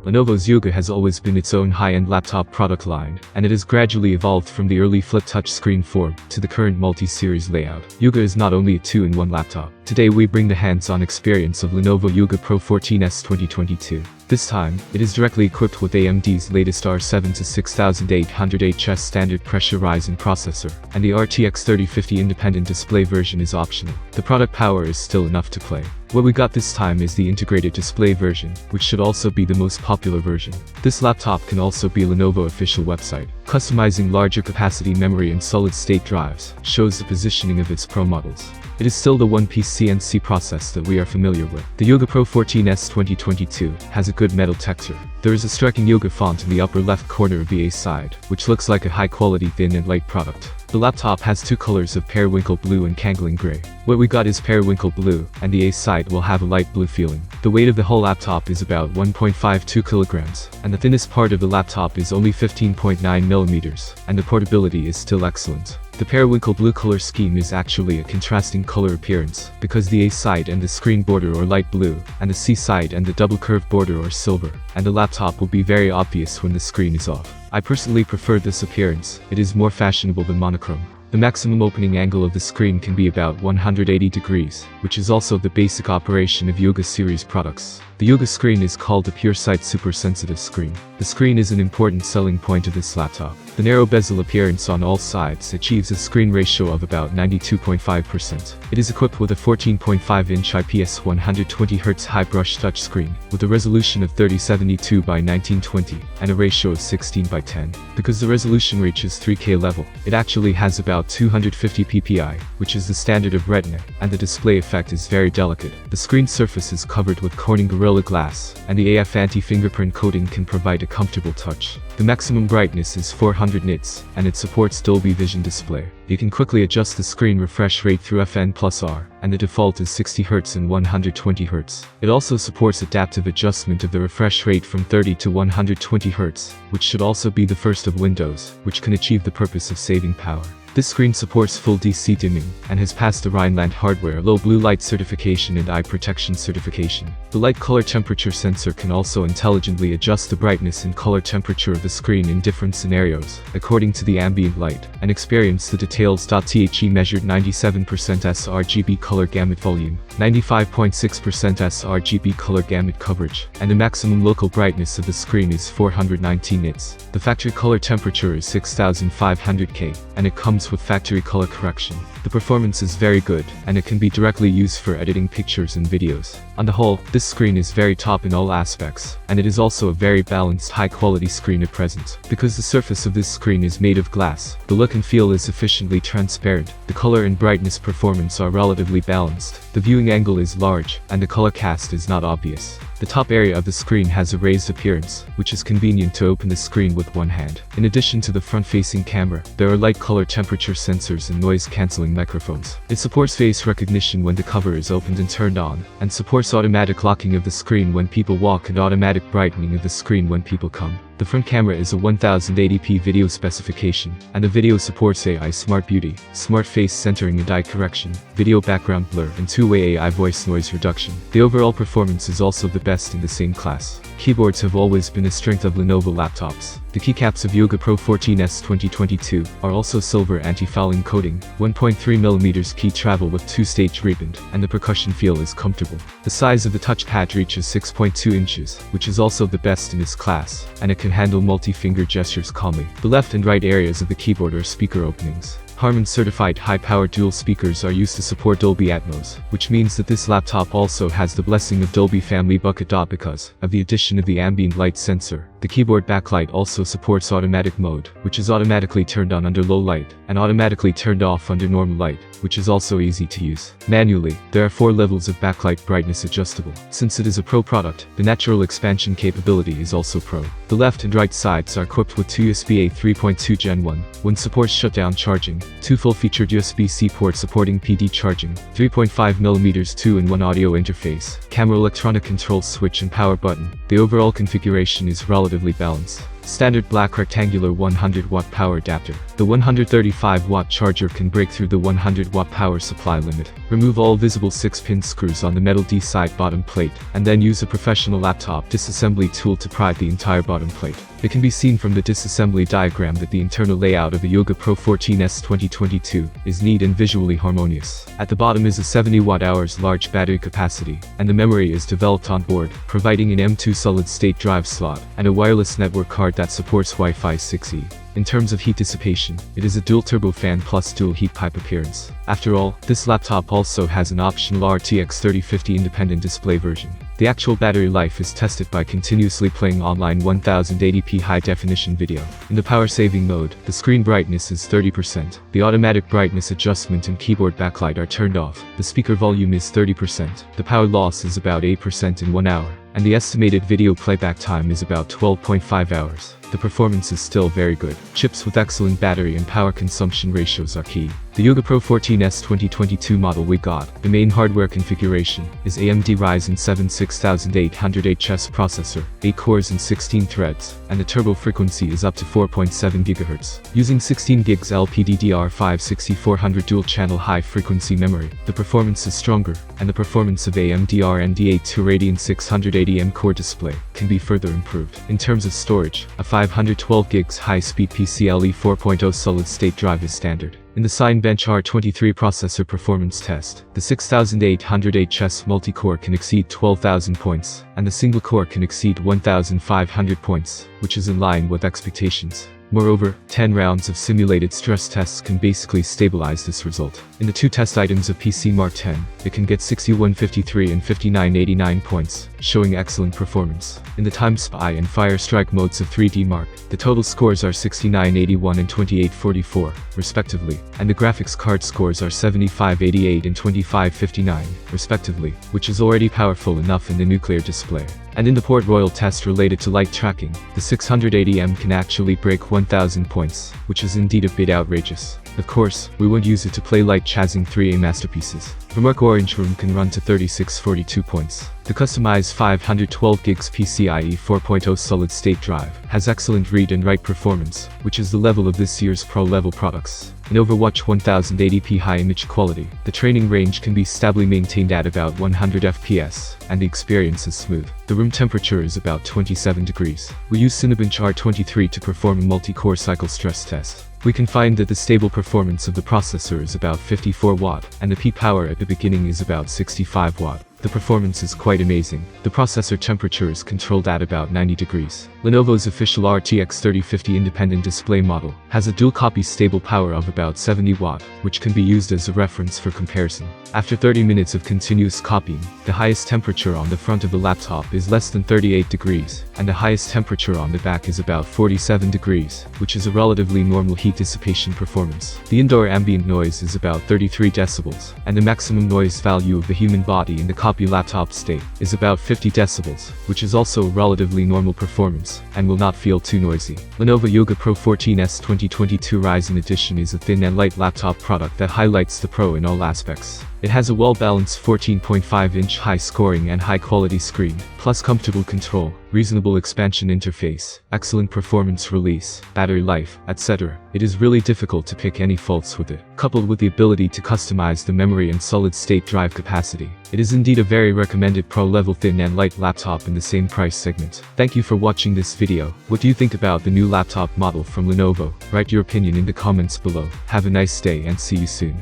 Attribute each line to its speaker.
Speaker 1: Lenovo's Yoga has always been its own high-end laptop product line, and it has gradually evolved from the early flip touchscreen form to the current multi-series layout. Yoga is not only a 2-in-1 laptop. Today we bring the hands-on experience of Lenovo Yoga Pro 14S 2022. This time, it is directly equipped with AMD's latest R7-6800HS standard pressure Ryzen processor, and the RTX 3050 independent display version is optional. The product power is still enough to play. What we got this time is the integrated display version, which should also be the most popular version. This laptop can also be Lenovo official website. Customizing larger capacity memory and solid-state drives shows the positioning of its Pro models. It is still the one-piece CNC process that we are familiar with. The Yoga Pro 14S 2022 has a good metal texture. There is a striking Yoga font in the upper left corner of the A side, which looks like a high-quality thin and light product. The laptop has two colors of periwinkle blue and Kangling gray. What we got is periwinkle blue, and the A side will have a light blue feeling. The weight of the whole laptop is about 1.52 kilograms, and the thinnest part of the laptop is only 15.9 millimeters, and the portability is still excellent. The periwinkle blue color scheme is actually a contrasting color appearance, because the A side and the screen border are light blue, and the C side and the double curved border are silver, and the laptop will be very obvious when the screen is off. I personally prefer this appearance. It is more fashionable than monochrome. The maximum opening angle of the screen can be about 180 degrees, which is also the basic operation of Yoga series products. The Yoga screen is called a pure sight super sensitive screen. The screen is an important selling point of this laptop. The narrow bezel appearance on all sides achieves a screen ratio of about 92.5%. It is equipped with a 14.5-inch IPS 120Hz high brush touchscreen, with a resolution of 3072 by 1920, and a ratio of 16:10. Because the resolution reaches 3K level, it actually has about 250 ppi, which is the standard of Retina, and the display effect is very delicate. The screen surface is covered with Corning Gorilla Glass, and the AF anti-fingerprint coating can provide a comfortable touch. The maximum brightness is 400 nits, and it supports Dolby Vision display. You can quickly adjust the screen refresh rate through FN+R, and the default is 60Hz and 120Hz. It also supports adaptive adjustment of the refresh rate from 30 to 120Hz, which should also be the first of Windows, which can achieve the purpose of saving power. This screen supports full DC dimming, and has passed the Rhineland Hardware Low Blue Light certification and eye protection certification. The light color temperature sensor can also intelligently adjust the brightness and color temperature of the screen in different scenarios, according to the ambient light, and experience the details. The measured 97% sRGB color gamut volume, 95.6% sRGB color gamut coverage, and the maximum local brightness of the screen is 419 nits. The factory color temperature is 6500 K, and it comes with factory color correction. The performance is very good, and it can be directly used for editing pictures and videos. On the whole, this screen is very top in all aspects, and it is also a very balanced high-quality screen at present. Because the surface of this screen is made of glass, the look and feel is sufficiently transparent. The color and brightness performance are relatively balanced. The viewing angle is large, and the color cast is not obvious. The top area of the screen has a raised appearance, which is convenient to open the screen with one hand. In addition to the front-facing camera, there are light color temperature sensors and noise-canceling microphones. It supports face recognition when the cover is opened and turned on, and supports automatic locking of the screen when people walk and automatic brightening of the screen when people come. The front camera is a 1080p video specification, and the video supports AI Smart Beauty, Smart Face Centering and Eye Correction, Video Background Blur, and two-way AI Voice Noise Reduction. The overall performance is also the best in the same class. Keyboards have always been a strength of Lenovo laptops. The keycaps of Yoga Pro 14S 2022 are also silver anti-fouling coating, 1.3mm key travel with two-stage reband, and the percussion feel is comfortable. The size of the touchpad reaches 6.2 inches, which is also the best in its class, and it can handle multi-finger gestures calmly. The left and right areas of the keyboard are speaker openings. Harman certified high-powered dual speakers are used to support Dolby Atmos, which means that this laptop also has the blessing of Dolby Family Bucket. Because of the addition of the ambient light sensor, the keyboard backlight also supports automatic mode, which is automatically turned on under low light, and automatically turned off under normal light, which is also easy to use. Manually, there are 4 levels of backlight brightness adjustable. Since it is a Pro product, the natural expansion capability is also Pro. The left and right sides are equipped with 2 USB-A 3.2 Gen 1, one supports shutdown charging, 2 full-featured USB-C ports supporting PD charging, 3.5mm 2-in-1 audio interface, camera electronic control switch and power button. The overall configuration is relatively balanced. Standard black rectangular 100-watt power adapter. The 135-watt charger can break through the 100-watt power supply limit. Remove all visible 6-pin screws on the metal D-side bottom plate, and then use a professional laptop disassembly tool to pry the entire bottom plate. It can be seen from the disassembly diagram that the internal layout of a Yoga Pro 14S 2022 is neat and visually harmonious. At the bottom is a 70 Wh large battery capacity, and the memory is developed on board, providing an M2 solid-state drive slot and a wireless network card that supports Wi-Fi 6E. In terms of heat dissipation, it is a dual turbofan plus dual heat pipe appearance. After all, this laptop also has an optional RTX 3050 independent display version. The actual battery life is tested by continuously playing online 1080p high-definition video. In the power-saving mode, the screen brightness is 30%. The automatic brightness adjustment and keyboard backlight are turned off. The speaker volume is 30%. The power loss is about 8% in 1 hour. And the estimated video playback time is about 12.5 hours. The performance is still very good. Chips with excellent battery and power consumption ratios are key. The Yoga Pro 14S 2022 model we got. The main hardware configuration is AMD Ryzen 7 6800HS processor, 8 cores and 16 threads, and the turbo frequency is up to 4.7 GHz. Using 16 gigs LPDDR5 6400 dual-channel high-frequency memory, the performance is stronger, and the performance of AMD RTX 2 Radeon 680M core display can be further improved. In terms of storage, a 512 gigs high-speed PCIe 4.0 solid-state drive is standard. In the Cinebench R23 processor performance test, the 6800HS multi-core can exceed 12,000 points, and the single core can exceed 1,500 points, which is in line with expectations. Moreover, 10 rounds of simulated stress tests can basically stabilize this result. In the two test items of PC Mark 10, it can get 6153 and 5989 points, showing excellent performance. In the Time Spy and Fire Strike modes of 3D Mark, the total scores are 6981 and 2844, respectively, and the graphics card scores are 7588 and 2559, respectively, which is already powerful enough in the nuclear display. And in the Port Royal test related to light tracking, the 680M can actually break 1000 points, which is indeed a bit outrageous. Of course, we won't use it to play light chasing 3A masterpieces. The Merc Orange Room can run to 3642 points. The customized 512 gigs PCIe 4.0 solid-state drive has excellent read and write performance, which is the level of this year's pro-level products. In Overwatch 1080p high image quality, the training range can be stably maintained at about 100 FPS, and the experience is smooth. The room temperature is about 27 degrees. We use Cinebench R23 to perform a multi-core cycle stress test. We can find that the stable performance of the processor is about 54 watt, and the peak power at the beginning is about 65 watt. The performance is quite amazing. The processor temperature is controlled at about 90 degrees. Lenovo's official RTX 3050 independent display model has a dual-copy stable power of about 70 watt, which can be used as a reference for comparison. After 30 minutes of continuous copying, the highest temperature on the front of the laptop is less than 38 degrees, and the highest temperature on the back is about 47 degrees, which is a relatively normal heat dissipation performance. The indoor ambient noise is about 33 decibels, and the maximum noise value of the human body in the copy laptop state is about 50 decibels, which is also a relatively normal performance, and will not feel too noisy. Lenovo Yoga Pro 14S 2022 Ryzen Edition is a thin and light laptop product that highlights the pro in all aspects. It has a well-balanced 14.5-inch high-scoring and high-quality screen, plus comfortable control, reasonable expansion interface, excellent performance release, battery life, etc. It is really difficult to pick any faults with it. Coupled with the ability to customize the memory and solid-state drive capacity, it is indeed a very recommended pro-level thin and light laptop in the same price segment. Thank you for watching this video. What do you think about the new laptop model from Lenovo? Write your opinion in the comments below. Have a nice day and see you soon.